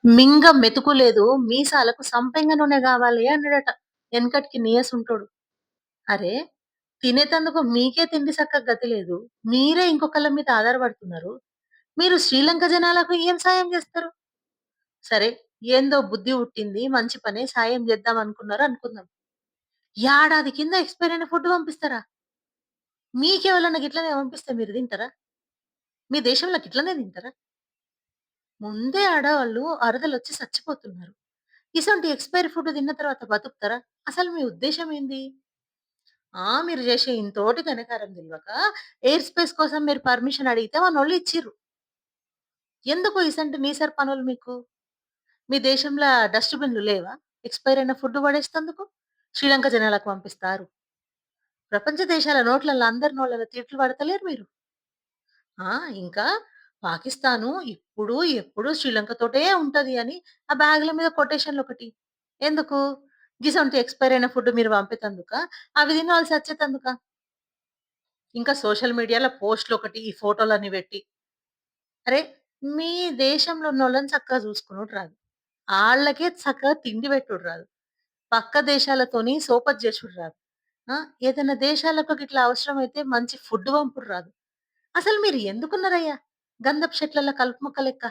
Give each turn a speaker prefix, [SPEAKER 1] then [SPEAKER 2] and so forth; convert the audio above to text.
[SPEAKER 1] మింగ మెతుకు లేదు మీసాలకు సంపెంగ నూనె గావాలి అన్నాడట. ఎనకటికి నీయసుంటోడు. అరే! తినేతందుకు మీకే తిండి సక్కగా గతి లేదు. మీరే ఇంకొకళ్ళ మీద ఆధారపడుతున్నారు. మీరు శ్రీలంక జనాలకు ఏం సాయం జేస్తరు? సరే, ఏందో బుద్ధి పుట్టింది. మంచి పనే సాయం జేద్దాం అనుకున్నారు అనుకుందాం. ఏడాది కింద ఎక్స్‌పైర్ అయిన ఫుడ్ పంపిస్తారా? మీకెవలన్నా గిట్లనే పంపిస్తే మీరు తింటారా? మీ దేశంలో గిట్లనే తింటారా? ముందే ఆడవాళ్ళు అరదలొచ్చి సచ్చిపోతున్నారు. ఇసొంటి ఎక్స్‌పైర్ ఫుడ్ తిన్న తర్వాత బతుకుతారా? అసలు మీ ఉద్దేశ్యం ఏంది? మీరు జేసే ఇంతోటి ఘనకార్యం దెల్వక ఎయిర్ స్పేస్ కోసం మీరు పర్మిషన్ అడిగితే మనోళ్ళు ఇచ్చిర్రు. ఎందుకు ఇసంటి నీసరి పనులు మీకు? మీ దేశంల డస్ట్ బిన్‌లు లేవా? ఎక్స్‌పైర్ అయిన ఫుడ్ పడేస్తందుకు? శ్రీలంక జనాలకు పంపిస్తారు. ప్రపంచ దేశాల నోట్లల్ల అందరి నోట్లలో తిట్లు పడతలేరు మీరు? ఆ! ఇంకా పాకిస్తాను ఇప్పుడు, ఎప్పుడు శ్రీలంకతోటే ఉంటది అని ఆ బ్యాగుల మీద కొటేషన్‌లొకటి. ఎందుకు? గిసొంటి ఎక్స్‌పైర్ అయిన ఫుడ్ మీరు పంపేతందుకా? అవి తిని ఆళ్ళు సచ్చేతందుకా? ఇంకా సోషల్ మీడియాలో పోస్ట్‌లొకటి, ఈ ఫోటోలన్నీ పెట్టి, అరే! మీ దేశంలో ఉన్నోళ్ళని చక్కగా చూసుకునుడు రాదు. ఆళ్ళకే చక్కగా తిండి పెట్టుడు రాదు. పక్క దేశాలతోని సోపతి చేసుడు రాదు. ఆ! ఏదైనా దేశాలకు గిట్లా అవసరమైతే మంచి ఫుడ్ పంపుడు రాదు. అసలు మీరు ఎందుకున్నారయ్యా? గంధపు చెట్లల్ల కలుపు మొక్క లెక్క.